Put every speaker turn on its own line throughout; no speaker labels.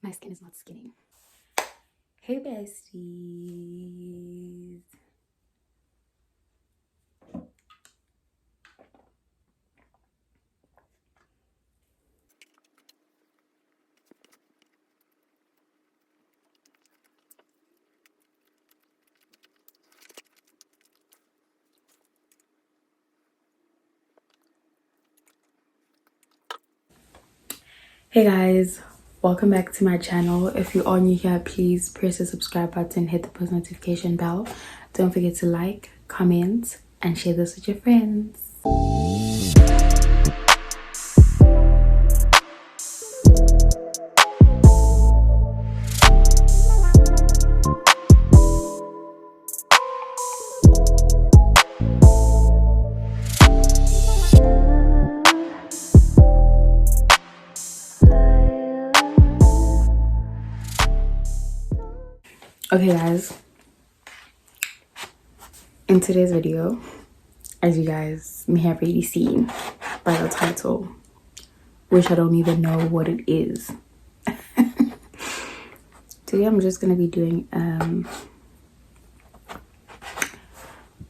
My skin is not skinny. Hey besties. Hey guys, welcome back to my channel. If you are new here, please press the subscribe button, hit the post notification bell. Don't forget to like, comment, and share this with your friends. Okay guys, in today's video, as you guys may have already seen by the title, which I don't even know what it is. Today I'm just gonna be doing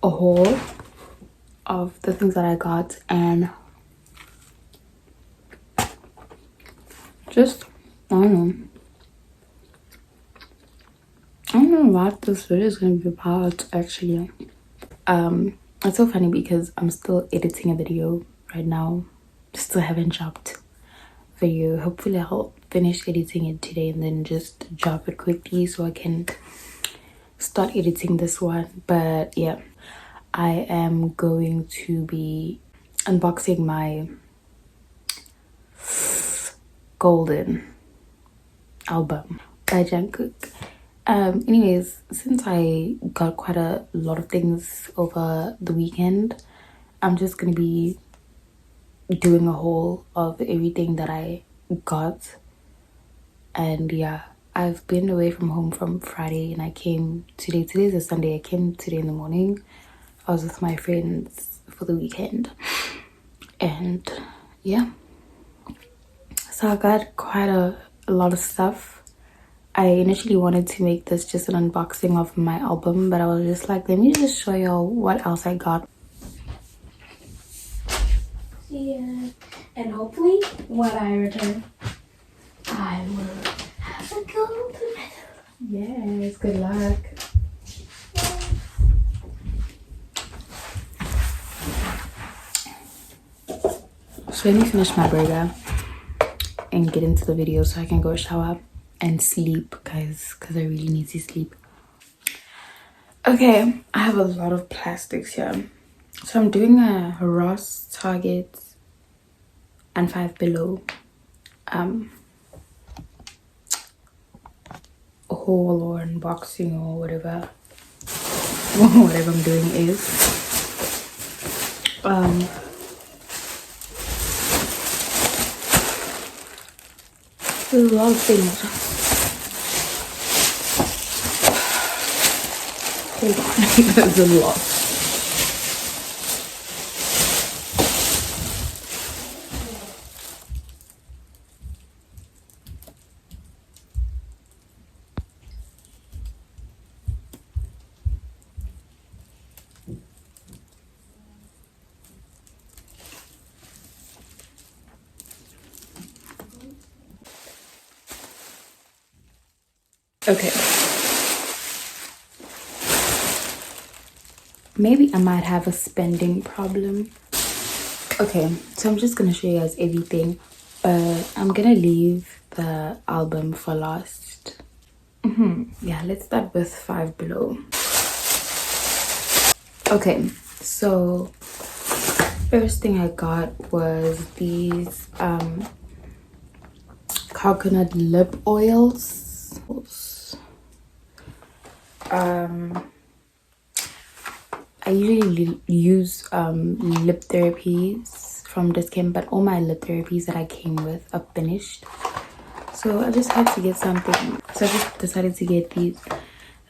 a haul of the things that I got, and just I don't know what this video is going to be about actually. It's so funny because I'm still editing a video right now. Still haven't dropped video. Hopefully I'll finish editing it today and then just drop it quickly so I can start editing this one. But yeah, I am going to be unboxing my Golden album by Jungkook. Anyways, since I got quite a lot of things over the weekend, I'm just gonna be doing a haul of everything that I got. And yeah, I've been away from home from Friday and I came today. Today's a Sunday. I came today in the morning. I was with my friends for the weekend, and yeah, so I got quite a lot of stuff. I initially wanted to make this just an unboxing of my album, but I was just like, let me just show y'all what else I got. Yeah, and hopefully when I return, I will have a gold medal. Yes, good luck. So let me finish my burger and get into the video so I can go shower and sleep, guys, because I really need to sleep. Okay, I have a lot of plastics here. So I'm doing a Ross, Target, and Five Below haul or unboxing or whatever whatever I'm doing is. There's a lot of things. Hold on, there's a lot. Okay. Maybe I might have a spending problem. Okay, so I'm just gonna show you guys everything, but I'm gonna leave the album for last. Yeah, let's start with Five Below. Okay, so first thing I got was these coconut lip oils. I usually use lip therapies from Discount, but all my lip therapies that I came with are finished, so I just had to get something. So I just decided to get these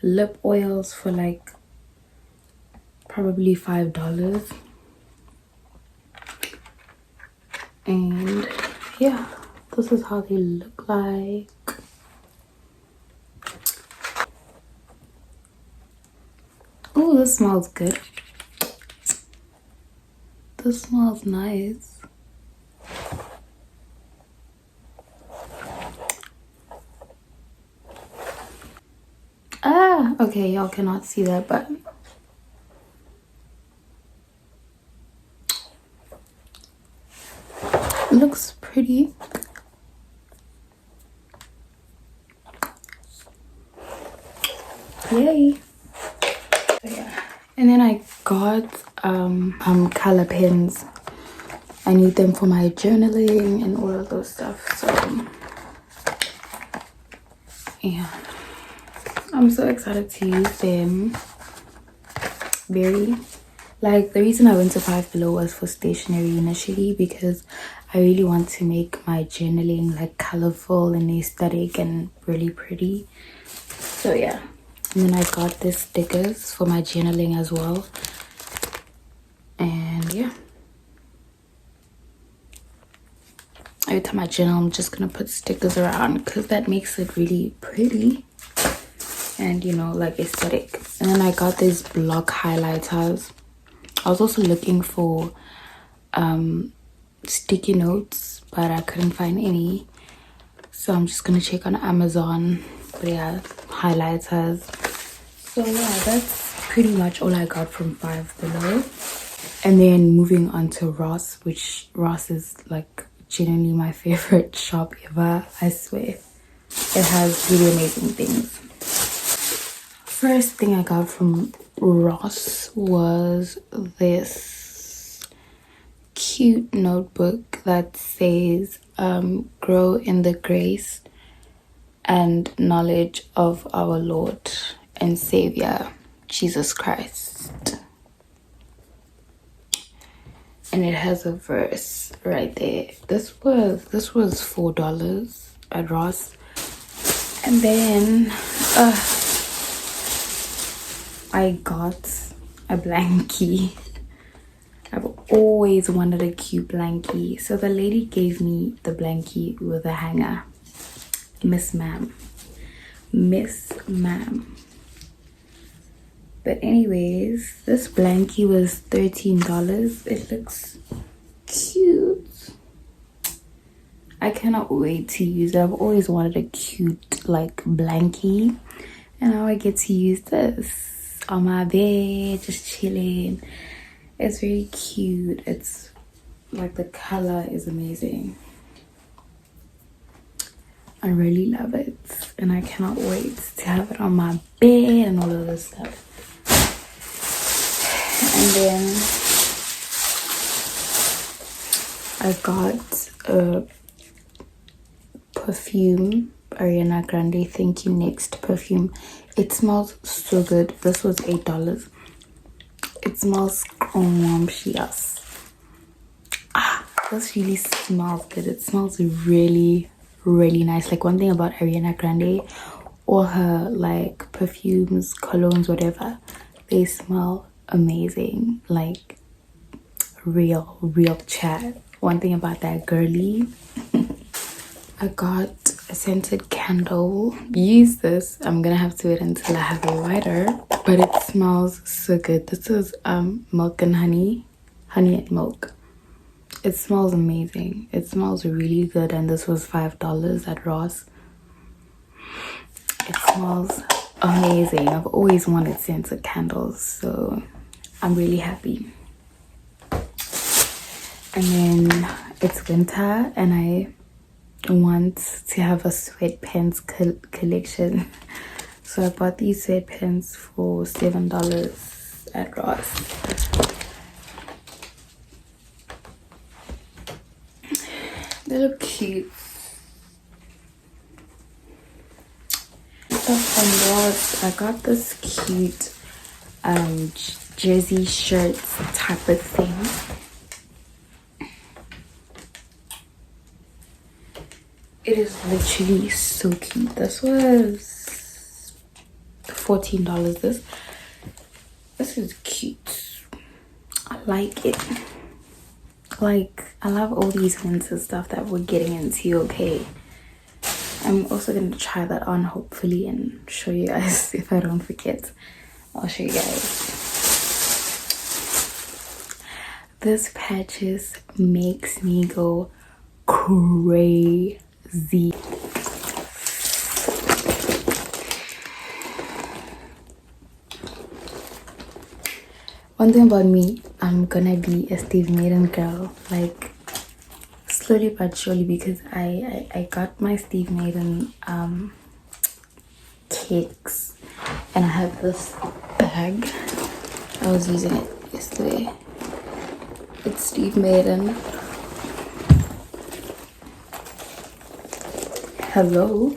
lip oils for like probably $5, and yeah, this is how they look like. this smells good. This smells nice. Ah, okay, y'all cannot see that, but it looks pretty. Yay. So yeah, and then I got color pens. I need them for my journaling and all of those stuff. So yeah, I'm so excited to use them. Very, like, the reason I went to Five Below was for stationery initially, because I really want to make my journaling like colorful and aesthetic and really pretty. So yeah, and then I got these stickers for my journaling as well. And yeah, every time I journal, I'm just gonna put stickers around because that makes it really pretty and, you know, like aesthetic. And then I got these block highlighters. I was also looking for sticky notes, but I couldn't find any, so I'm just gonna check on Amazon. But yeah, highlighters. So yeah, that's pretty much all I got from Five Below. And then moving on to Ross, which Ross is like genuinely my favorite shop ever. I swear, it has really amazing things. First thing I got from Ross was this cute notebook that says grow in the grace and knowledge of our Lord and Savior Jesus Christ. And it has a verse right there. This was $4 at Ross. And then I got a blankie. I've always wanted a cute blankie. So the lady gave me the blankie with a hanger. Miss Ma'am. But anyways, this blankie was $13. It looks cute. I cannot wait to use it. I've always wanted a cute like blankie, and now I get to use this on my bed, just chilling. It's very cute. It's like, the color is amazing. I really love it, and I cannot wait to have it on my bed and all of this stuff. And then I got a perfume, Ariana Grande Thank You Next perfume. It smells so good. This was $8. It smells scrumptious. This really smells good. It smells really nice. Like, one thing about Ariana Grande, all her like perfumes, colognes, whatever, they smell amazing. Like real chat. One thing about that girly. I got a scented candle. Use this. I'm gonna have to wait until I have a lighter, but it smells so good. This is milk and honey and milk. It smells amazing. It smells really good, and this was $5 at Ross. It smells amazing. I've always wanted scented candles, so I'm really happy. And then it's winter, and I want to have a sweatpants collection, so I bought these sweatpants for $7 at Ross. They look cute. So from Ross, I got this cute jersey shirt type of thing. It is literally so cute. This was $14. This is cute. I like it. Like, I love all these winter stuff that we're getting into. Okay, I'm also gonna try that on hopefully and show you guys. If I don't forget, I'll show you guys. This patches makes me go crazy. One thing about me, I'm gonna be a Steve Madden girl, like slowly but surely, because I got my Steve Madden cakes, and I have this bag. I was using it yesterday. It's Steve Madden. Hello?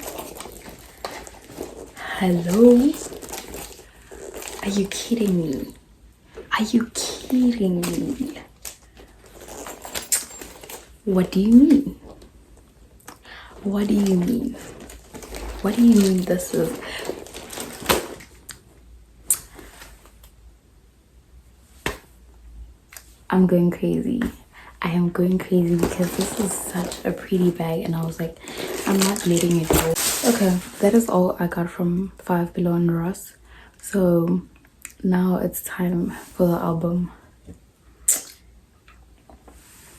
Hello? Are you kidding me? Are you kidding me? What do you mean? What do you mean? What do you mean this is? I'm going crazy. I am going crazy because this is such a pretty bag, and I was like, I'm not letting it go. Okay, that is all I got from Five Below and Ross. So now it's time for the album.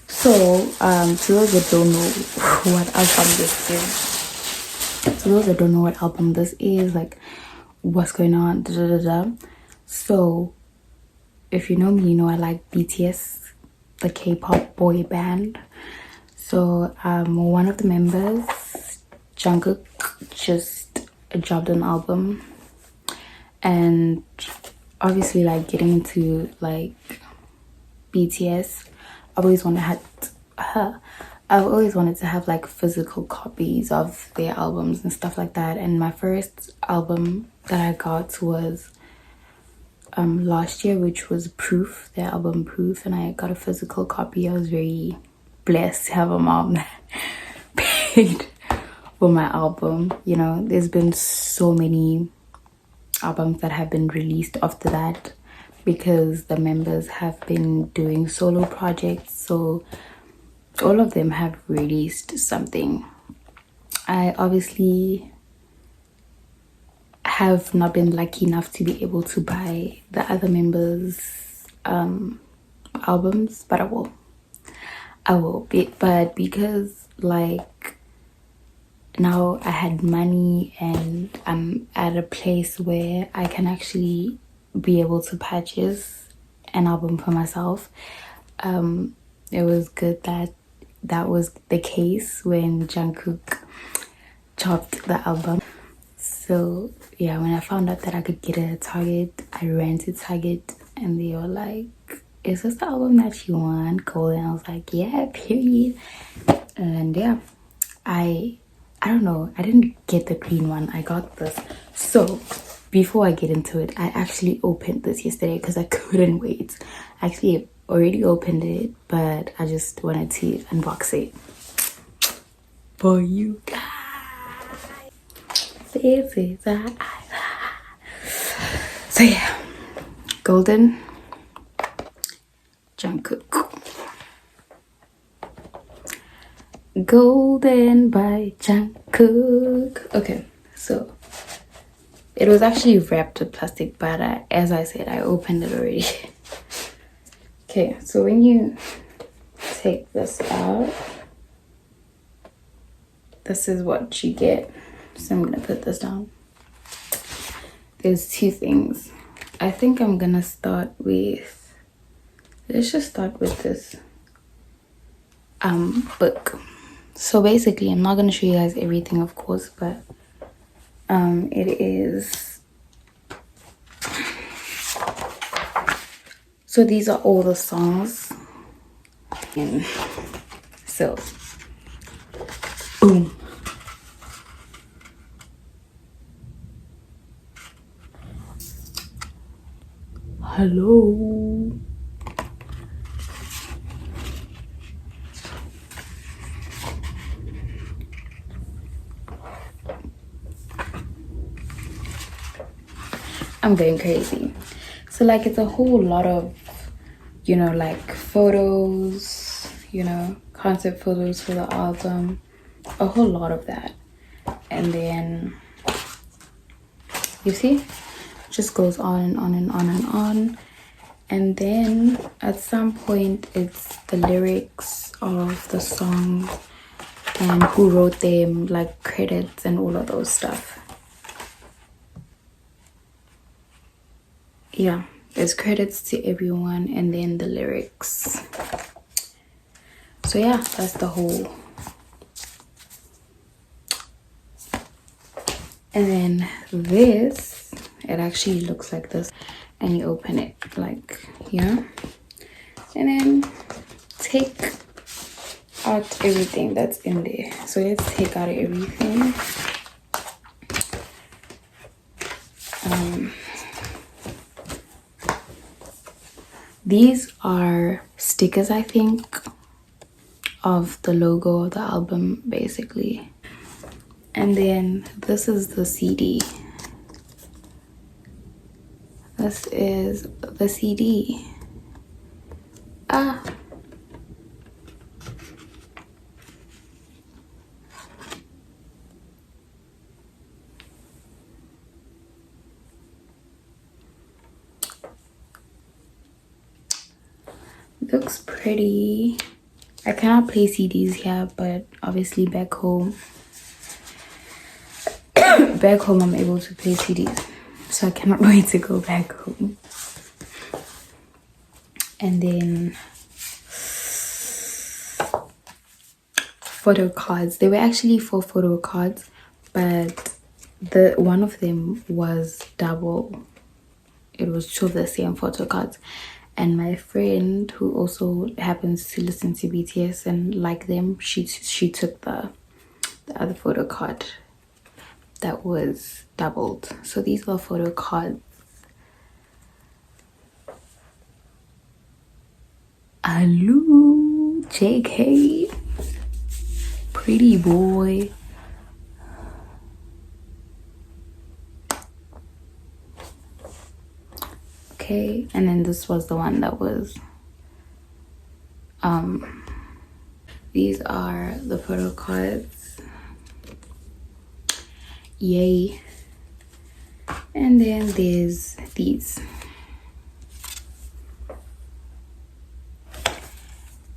So to those that don't know what album this is, like what's going on, da, da, da, da. So if you know me, you know I like BTS, the K-pop boy band. So one of the members, Jungkook, just dropped an album, and obviously, like, getting into like BTS, I've always wanted to have like physical copies of their albums and stuff like that. And my first album that I got was last year, which was Proof, their album Proof, and I got a physical copy. I was very blessed to have a mom that paid for my album. You know, there's been so many albums that have been released after that because the members have been doing solo projects, so all of them have released something. I obviously have not been lucky enough to be able to buy the other members' albums, but I will but because like now I had money and I'm at a place where I can actually be able to purchase an album for myself. It was good that that was the case when Jungkook dropped the album. So yeah, when I found out that I could get it at Target, I ran to Target and they were like, is this the album that you want, Gold? And I was like, yeah, period. And yeah, I don't know, I didn't get the green one, I got this. So before I get into it, I actually opened this yesterday because I couldn't wait. I actually already opened it, but I just wanted to unbox it for you guys. So yeah, Golden, Jungkook. Golden by Jungkook. Okay, so it was actually wrapped with plastic, but as I said, I opened it already. Okay, so when you take this out, this is what you get. So I'm gonna put this down. There's two things. I think I'm gonna start with, let's just start with this book. So basically, I'm not gonna show you guys everything, of course, but it is, so these are all the songs, and so boom. Hello. I'm going crazy. So like it's a whole lot of, you know, like photos, you know, concept photos for the album, a whole lot of that. And then you see, just goes on and on and on and on. And then at some point it's the lyrics of the song and who wrote them, like credits and all of those stuff. Yeah, there's credits to everyone and then the lyrics. So yeah, that's the whole. And then this, it actually looks like this, and you open it like here, and then take out everything that's in there. So let's take out everything. These are stickers, I think, of the logo of the album basically. And then this is the CD. This is the CD. Looks pretty. I cannot play CDs here, but obviously back home I'm able to play CDs, so I cannot wait to go back home. And then photo cards. They were actually 4 photo cards, but the one of them was double. It was 2 of the same photo cards. And my friend, who also happens to listen to BTS and like them, she took the other photo card that was doubled. So these are photo cards. Hello, JK, pretty boy. Okay, and then this was the one that was these are the photo cards. Yay. And then there's these,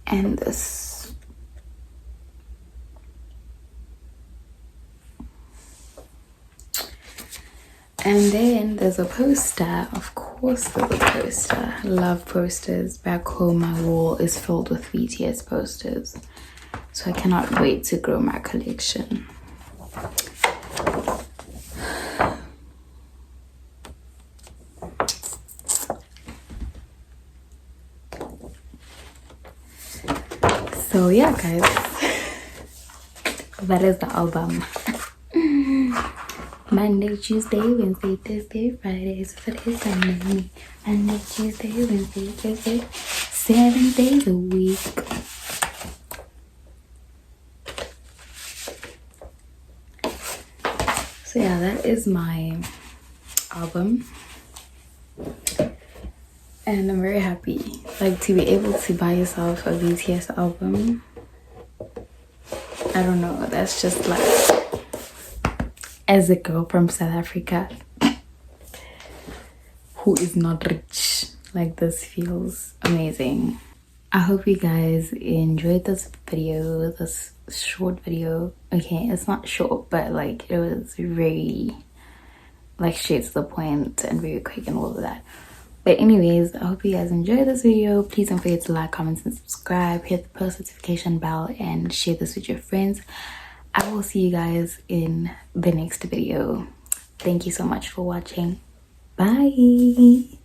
and this. And then there's a poster. Of course there's a poster. I love posters. Back home my wall is filled with BTS posters, so I cannot wait to grow my collection. So yeah guys, that is the album. Monday, Tuesday, Wednesday, Thursday, Friday, Saturday, Sunday. Monday, Tuesday, Wednesday, Thursday, 7 days a week. So yeah, that is my album. And I'm very happy, like, to be able to buy yourself a BTS album. I don't know, that's just like, as a girl from South Africa who is not rich, like, this feels amazing. I hope you guys enjoyed this video, this short video. Okay, it's not short, but like, it was very like straight to the point and very quick and all of that. But anyways, I hope you guys enjoyed this video. Please don't forget to like, comment, and subscribe. Hit the post notification bell and share this with your friends. I will see you guys in the next video. Thank you so much for watching. Bye.